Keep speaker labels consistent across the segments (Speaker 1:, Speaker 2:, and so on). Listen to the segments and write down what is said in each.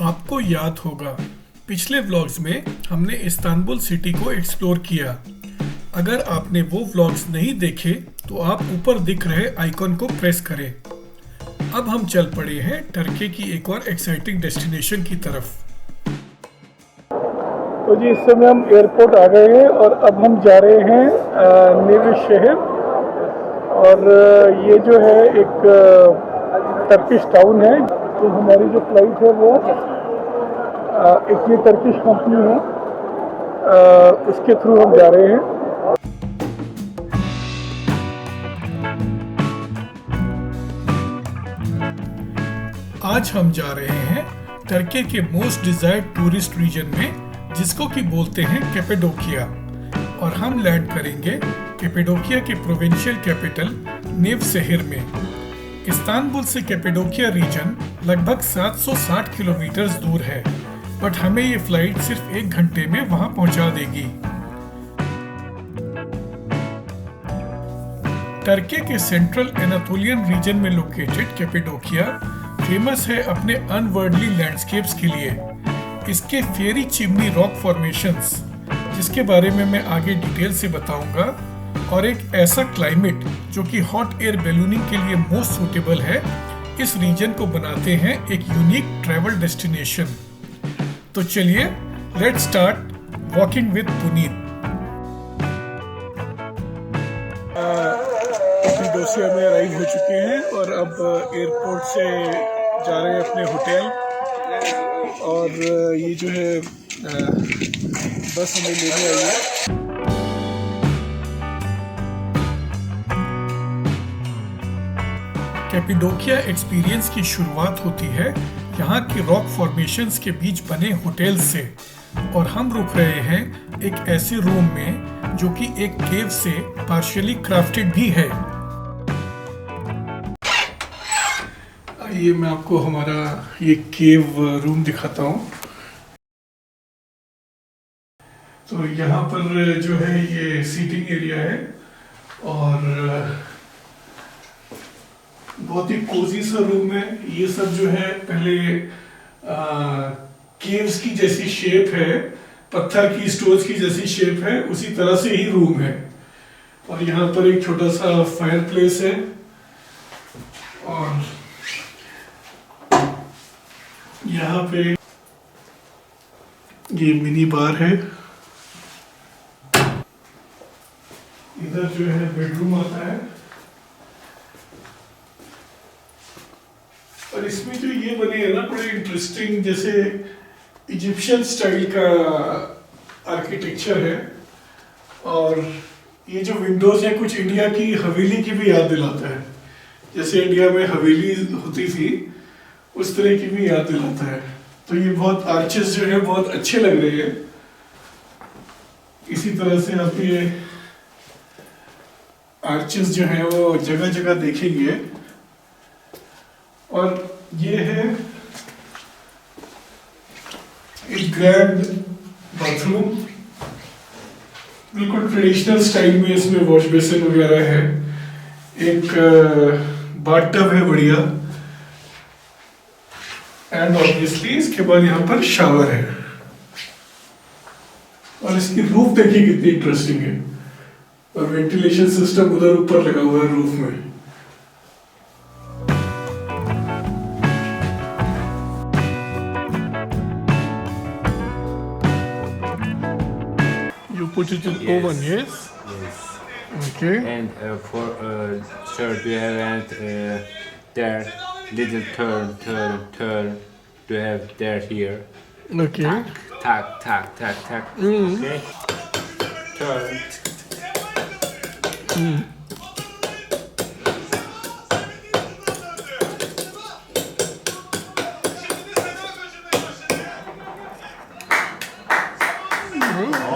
Speaker 1: आपको याद होगा पिछले व्लॉग्स में हमने इस्तांबुल सिटी को एक्सप्लोर किया। अगर आपने वो व्लॉग्स नहीं देखे तो आप ऊपर दिख रहे आइकॉन को प्रेस करें। अब हम चल पड़े हैं टर्की की एक और एक्साइटिंग डेस्टिनेशन की तरफ।
Speaker 2: तो जी इस समय हम एयरपोर्ट आ गए हैं और अब हम जा रहे हैं नेवी शहर। और ये जो है एक टर्किश टाउन है। तो हमारी जो फ्लाइट है वो एक ये टर्किश कंपनी है, उसके थ्रू हम जा रहे हैं।
Speaker 1: आज हम जा रहे हैं टर्की के मोस्ट डिजायर्ड टूरिस्ट रीजन में, जिसको कि बोलते हैं कैपेडोकिया। और हम लैंड करेंगे कैपेडोकिया के प्रोविंशियल कैपिटल नेव शहर में। इस्तांबुल से कैपेडोकिया रीजन लगभग 760 किलोमीटर दूर है, बट हमें ये फ्लाइट सिर्फ 1 घंटे में वहां पहुंचा देगी। टर्की के सेंट्रल एनातोलियन रीजन में लोकेटेड कैपेडोकिया फेमस है अपने अनवर्ल्डली लैंडस्केप्स के लिए। इसके फेरी चिमनी रॉक फॉर्मेशंस, जिसके बारे में मैं आगे डिटेल से बताऊंगा, और एक ऐसा क्लाइमेट जो कि हॉट एयर बैलूनिंग के लिए मोस्ट सूटेबल है, इस रीजन को बनाते हैं एक यूनिक ट्रैवल डेस्टिनेशन। तो चलिए let's start walking with Puneet.
Speaker 2: Cappadocia में अराइव हो चुके हैं और अब एयरपोर्ट से जा रहे हैं अपने होटल। और ये जो है बस हमें लेने आई है।
Speaker 1: कैपेडोकिया एक्सपीरियंस की शुरुआत होती है यहाँ के रॉक फॉर्मेशंस के बीच बने होटल से। और हम रुक रहे हैं एक ऐसे रूम में जो कि एक केव से पार्शियली क्राफ्टेड भी है। ये मैं आपको हमारा ये केव रूम दिखाता हूँ। तो यहाँ पर जो है ये सीटिंग एरिया है और बहुत ही कोजी सा रूम है। ये सब जो है पहले केव्स की जैसी शेप है, पत्थर की स्टोन्स की जैसी शेप है, उसी तरह से ही रूम है। और यहाँ पर एक छोटा सा फायर प्लेस है और यहाँ पे ये मिनी बार है। इधर जो है बेडरूम आता है और इसमें जो ये बने हैं ना बड़े इंटरेस्टिंग, जैसे इजिप्शियन स्टाइल का आर्किटेक्चर है। और ये जो विंडोज है कुछ इंडिया की हवेली की भी याद दिलाता है। जैसे इंडिया में हवेली होती थी उस तरह की भी याद दिलाता है। तो ये बहुत आर्चेस जो है बहुत अच्छे लग रहे हैं। इसी तरह से आप ये आर्चेस जो है वो जगह जगह देखेंगे। और ये है एक ग्रैंड बाथरूम, बिल्कुल ट्रेडिशनल स्टाइल में। इसमें वॉश बेसिन वगैरह है, एक बाथटब है बढ़िया, एंड ऑब्वियसली इसके बाद यहाँ पर शावर है। और इसकी रूफ देखिए कितनी इंटरेस्टिंग है, और वेंटिलेशन सिस्टम उधर ऊपर लगा हुआ है रूफ में। You put it in oven, yes?
Speaker 3: Yes.
Speaker 1: Okay.
Speaker 3: And for sure, do you have and there little turn. Do you have there here?
Speaker 1: Okay.
Speaker 3: Tak. Okay. Turn.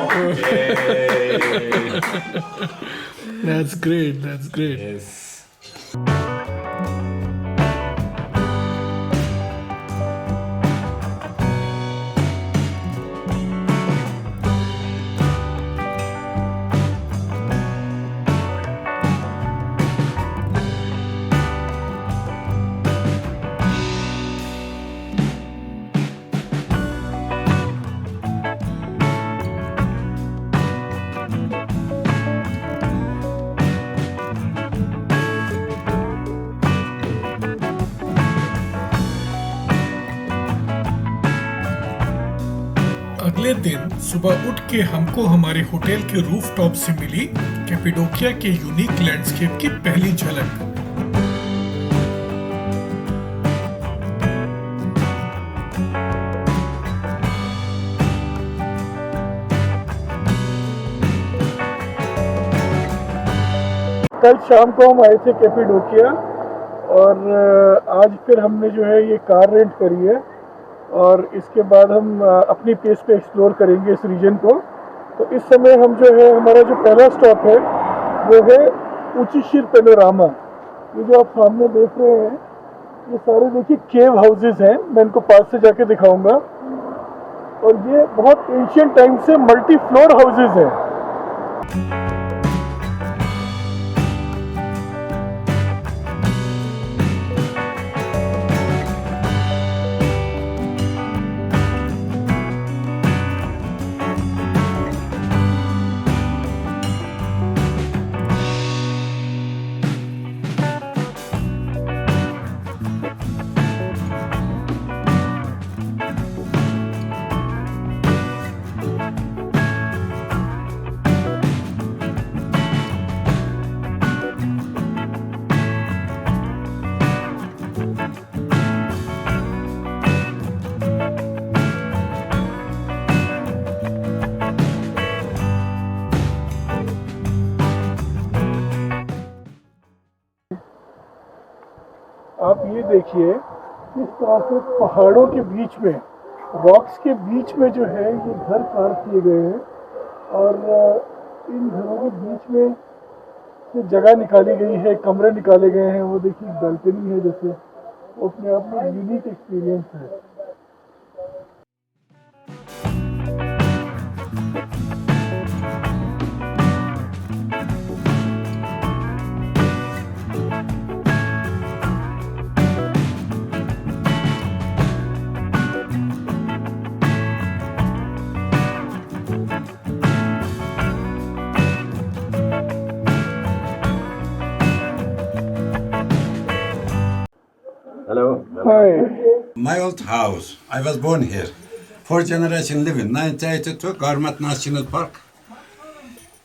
Speaker 3: Okay.
Speaker 1: That's great. That's great.
Speaker 3: Yes.
Speaker 1: अगले दिन सुबह उठ के हमको हमारे hotel के roof top से मिली कैपेडोकिया के यूनिक लैंडस्केप की पहली झलक।
Speaker 2: कल शाम को हम आए थे कैपेडोकिया और आज फिर हमने जो है ये कार रेंट करी है और इसके बाद हम अपनी पेस पे एक्सप्लोर करेंगे इस रीजन को। तो इस समय हम जो है हमारा जो पहला स्टॉप है वो है उचिशिर पेनोरामा। ये जो आप सामने देख रहे हैं ये सारे देखिए केव हाउसेस हैं, मैं इनको पास से जाके दिखाऊंगा। और ये बहुत एंशियंट टाइम से मल्टी फ्लोर हाउसेस हैं। आप ये देखिए किस तरह से पहाड़ों के बीच में, रॉक्स के बीच में जो है ये घर कार्व किए गए हैं और इन घरों के बीच में से जगह निकाली गई है, कमरे निकाले गए हैं। वो देखिए बालकनी है, जैसे वो अपने आप में यूनिक एक्सपीरियंस है।
Speaker 4: Hello.
Speaker 2: Hi.
Speaker 4: My old house. I was born here. 4 generation living. 1982, Garmat National Park.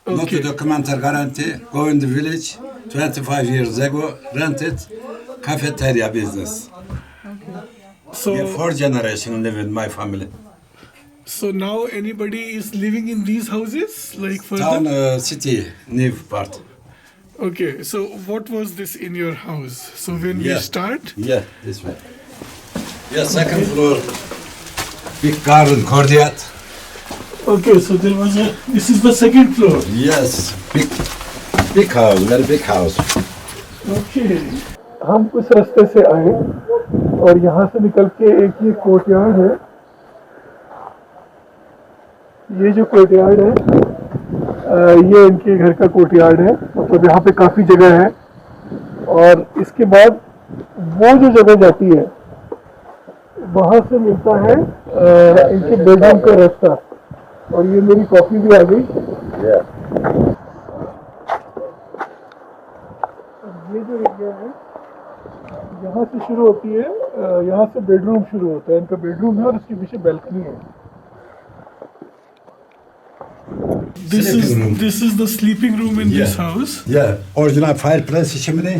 Speaker 4: Not
Speaker 2: Okay.
Speaker 4: a documentary guarantee. Go in the village. 25 years ago, rented cafeteria business.
Speaker 1: So
Speaker 4: Yeah, 4 generation living my family.
Speaker 1: so now anybody is living in these houses like further?
Speaker 4: Town city, new part.
Speaker 1: Okay, so what was this in your house? So when we
Speaker 4: Yeah.
Speaker 1: start,
Speaker 4: Yeah, this way. Yeah, second floor. Big garden, courtyard.
Speaker 2: Okay, so there was a, this is the second floor.
Speaker 4: Yes, big house, very big house.
Speaker 2: Okay. हम उस रास्ते से आए और यहाँ से निकल के एक ये कोर्टयार्ड है। ये जो कोर्टयार्ड है ये इनके घर का कोर्टयार्ड है, मतलब यहाँ पे काफ़ी जगह है। और इसके बाद वो जो जगह जाती है वहाँ से मिलता है इनके बेडरूम का रास्ता। और ये मेरी कॉफी भी आ गई।
Speaker 4: Yeah.
Speaker 2: ये जो एरिया है यहाँ से शुरू होती है, यहाँ से बेडरूम शुरू होता है। इनका बेडरूम है और उसके पीछे बैल्कनी है।
Speaker 4: Sleeping room.
Speaker 1: this is the sleeping room in this
Speaker 4: Yeah.
Speaker 1: house.
Speaker 4: Yeah, original fireplace, chimney,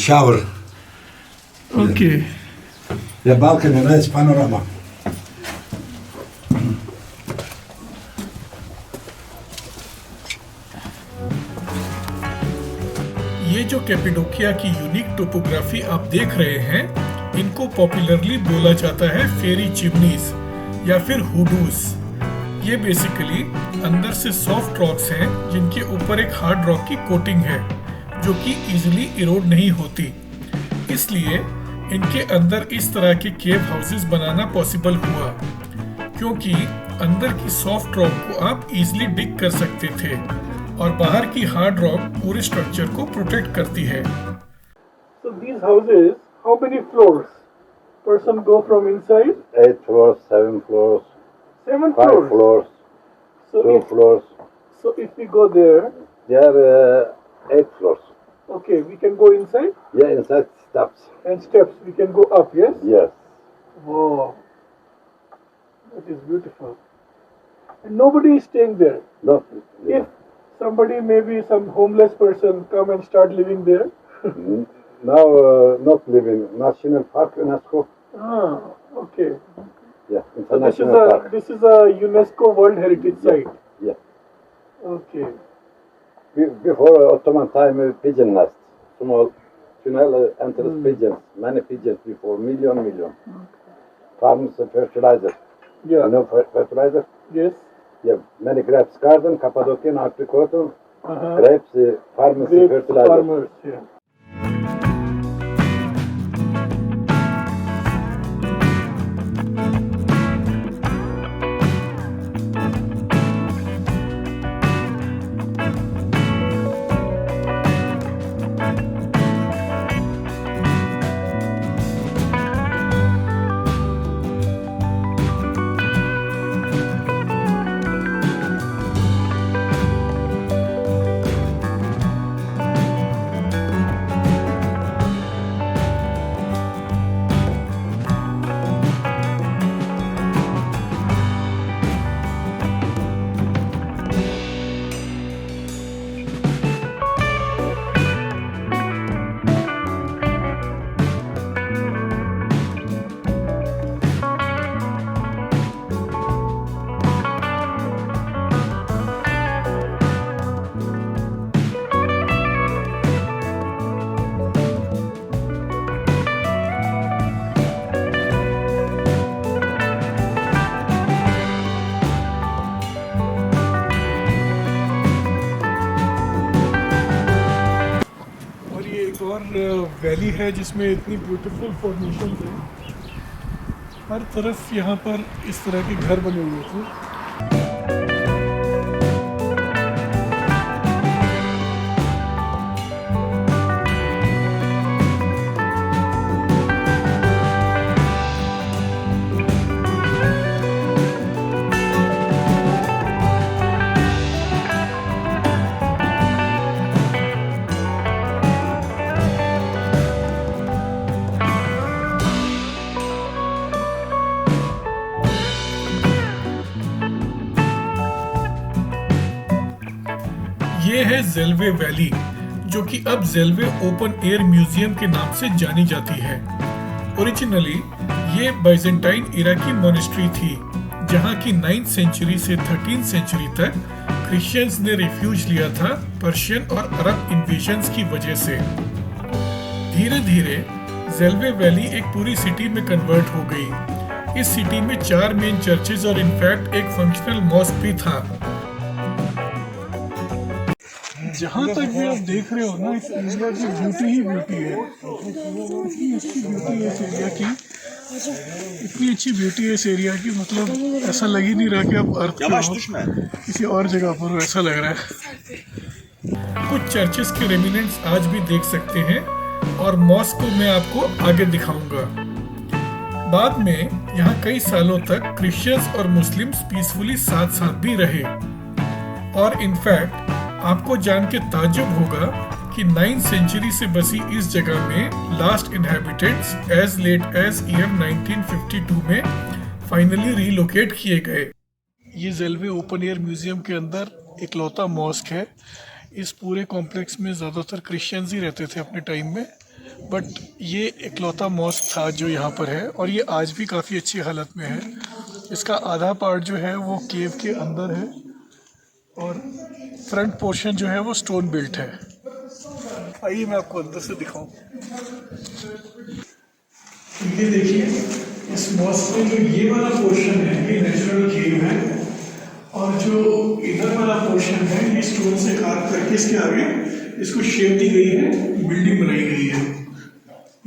Speaker 4: shower.
Speaker 1: Okay.
Speaker 4: Yeah, balcony, nice panorama.
Speaker 1: ये जो कैपेडोकिया की यूनिक टोपोग्राफी आप देख रहे हैं, इनको पॉपुलरली बोला जाता है फेरी चिमनीज या फिर हुडूस। ये बेसिकली अंदर से सॉफ्ट रॉक्स हैं जिनके ऊपर एक हार्ड रॉक की कोटिंग है जो कि इजीली इरोड नहीं होती। इसलिए इनके अंदर इस तरह के केव हाउसेस बनाना पॉसिबल हुआ क्योंकि अंदर की सॉफ्ट रॉक को आप इजीली डिग कर सकते थे और बाहर की हार्ड रॉक पूरे स्ट्रक्चर को प्रोटेक्ट करती है।
Speaker 2: So these houses, how many floors? Person go from inside?
Speaker 5: 8 floors, 7 floors,
Speaker 2: 7
Speaker 5: 5
Speaker 2: floors.
Speaker 5: floors,
Speaker 2: So
Speaker 5: 2
Speaker 2: if,
Speaker 5: floors.
Speaker 2: so if we go there,
Speaker 5: There are 8 floors.
Speaker 2: okay, we can go inside
Speaker 5: Yeah, inside steps.
Speaker 2: and steps. We can go up. Yes.
Speaker 5: Yes.
Speaker 2: Wow. It is beautiful. And nobody is staying there.
Speaker 5: No.
Speaker 2: If somebody, maybe some homeless person, come and start living there.
Speaker 5: Now not living. National Park UNESCO.
Speaker 2: Ah, okay.
Speaker 5: Yeah,
Speaker 2: So
Speaker 5: international park.
Speaker 2: this is a UNESCO World Heritage Site.
Speaker 5: Yeah.
Speaker 2: Okay.
Speaker 5: Before Ottoman time, pigeon nest. Small tunnel enters pigeons. Many pigeons before. Million. Farms fertilizer.
Speaker 2: Yeah.
Speaker 5: You know fertilizer?
Speaker 2: Yes.
Speaker 5: Yeah. Many grapes garden, Cappadocian, apricot,
Speaker 2: Uh-huh.
Speaker 5: grapes, farmers
Speaker 2: Great
Speaker 5: fertilizer.
Speaker 2: farmers. Yeah. और ये एक और valley है जिसमें इतनी beautiful formation है। हर तरफ यहाँ पर इस तरह के घर बने हुए थे। ये है जेल्वे वैली, जो कि अब जेल्वे ओपन एयर म्यूजियम के नाम से जानी जाती है। ओरिजिनली ये बाइजेंटाइन इरा की मोनेस्ट्री थी, जहाँ की 9th सेंचुरी से 13th सेंचुरी तक क्रिश्चियंस ने रिफ्यूज लिया था पर्शियन और अरब इन्वेजन्स की वजह से। धीरे धीरे जेल्वे वैली एक पूरी सिटी में कन्वर्ट हो गई। इस सिटी में 4 मेन चर्चेज और इनफैक्ट एक फंक्शनल मॉस्क भी था। जहाँ तक भी आप देख रहे हो ना, इस एरिया की ब्यूटी ही ब्यूटी है। इतनी अच्छी ब्यूटी है इस एरिया की, इतनी अच्छी ब्यूटी है इस एरिया की, मतलब ऐसा लग ही नहीं रहा कि आप अर्थ पे हो, किसी और जगह पर हो, ऐसा लग रहा है। कुछ चर्चेस के रेमिनेंट्स आज भी देख सकते हैं और मॉस्क को मैं आपको आगे दिखाऊंगा। बाद में यहाँ कई सालों तक क्रिश्चियंस और मुस्लिम्स पीसफुली साथ साथ भी रहे। और इनफैक्ट आपको जान के ताज्जुब होगा कि 9th सेंचुरी से बसी इस जगह में last inhabitants as late as year 1952 में फाइनली रीलोकेट किए गए। ये जेल्वे ओपन एयर म्यूजियम के अंदर इकलौता मॉस्क है। इस पूरे कॉम्प्लेक्स में ज़्यादातर क्रिश्चियंस ही रहते थे अपने टाइम में, बट ये इकलौता मॉस्क था जो यहाँ पर है, और ये आज भी काफ़ी अच्छी हालत में है। इसका आधा पार्ट जो है वो केव के अंदर है और फ्रंट पोर्शन जो है वो स्टोन बिल्ट है। आइए मैं आपको अंदर से दिखाऊं। ये देखिए, इस मॉस्क में जो ये वाला पोर्शन है ये नेचुरल केव है, और जो इधर वाला पोर्शन है ये स्टोन से कार्व करके इसके आगे इसको शेप दी गई है, बिल्डिंग बनाई गई है।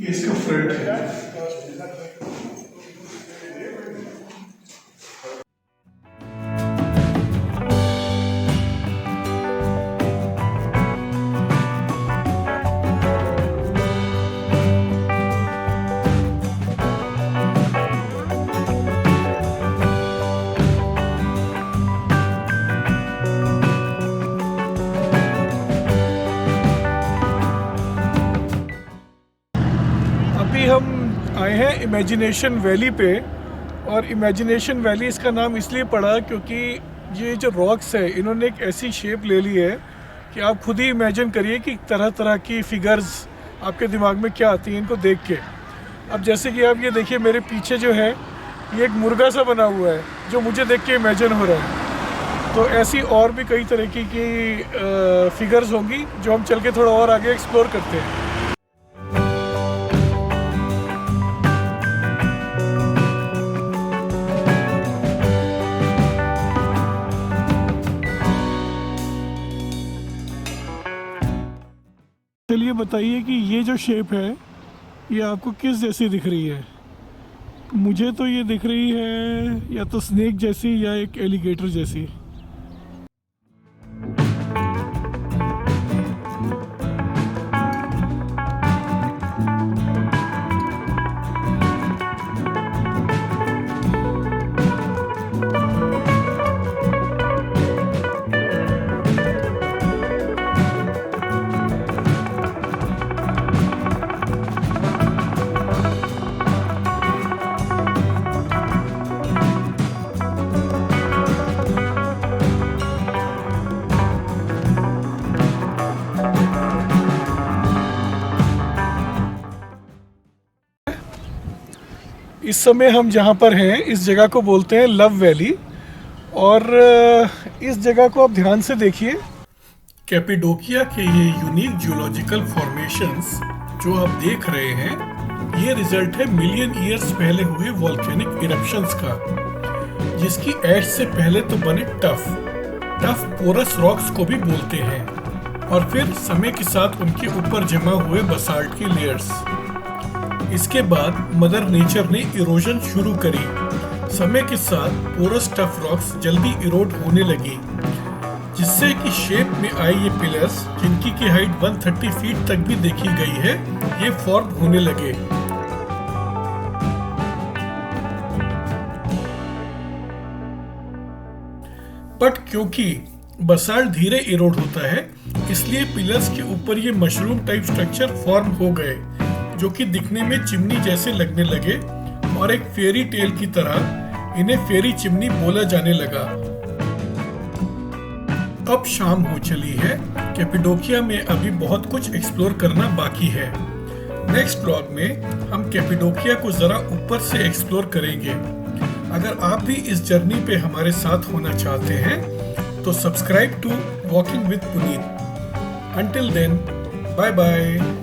Speaker 2: ये इसका फ्रंट है। हम आए हैं इमेजिनेशन वैली पे,
Speaker 1: और इमेजिनेशन वैली इसका नाम इसलिए पड़ा क्योंकि ये जो रॉक्स है इन्होंने एक ऐसी शेप ले ली है कि आप खुद ही इमेजिन करिए कि तरह तरह की फिगर्स आपके दिमाग में क्या आती हैं इनको देख के। अब जैसे कि आप ये देखिए मेरे पीछे जो है ये एक मुर्गा सा बना हुआ है जो मुझे देख के इमेजिन हो रहा है। तो ऐसी और भी कई तरह की फिगर्स होंगी जो हम चल के थोड़ा और आगे एक्सप्लोर करते हैं। चलिए बताइए कि ये जो शेप है ये आपको किस जैसी दिख रही है? मुझे तो ये दिख रही है या तो स्नेक जैसी या एक एलिगेटर जैसी। इस समय हम जहाँ पर हैं इस जगह को बोलते हैं लव वैली और इस जगह को आप ध्यान से देखिए। कैपेडोकिया के ये यूनिक जियोलॉजिकल फॉर्मेशंस जो आप देख रहे हैं ये रिजल्ट है मिलियन ईयर्स पहले हुए वॉल्केनिक इरप्शंस का, जिसकी एज से पहले तो बने टफ पोरस रॉक्स को भी बोलते हैं और फिर समय के साथ उनके ऊपर जमा हुए बसाल्ट की लेयर्स। इसके बाद मदर नेचर ने इरोजन शुरू करी। समय के साथ पोरस टफ रॉक्स जल्दी इरोड होने लगी, जिससे कि शेप में आए ये पिलर्स जिनकी की हाइट 130 फीट तक भी देखी गई है ये फॉर्म होने लगे। बट क्योंकि बसाल्ट धीरे इरोड होता है इसलिए पिलर्स के ऊपर ये मशरूम टाइप स्ट्रक्चर फॉर्म हो गए जो कि दिखने में चिमनी जैसे लगने लगे और एक फेरी टेल की तरह इन्हें फेरी चिमनी बोला जाने लगा। अब शाम हो चली है, कैपेडोकिया में अभी बहुत कुछ एक्सप्लोर करना बाकी है। नेक्स्ट ब्लॉग में हम कैपेडोकिया को जरा ऊपर से एक्सप्लोर करेंगे। अगर आप भी इस जर्नी पे हमारे साथ होना चाहते हैं तो subscribe to walking with Puneet. Until then, bye bye.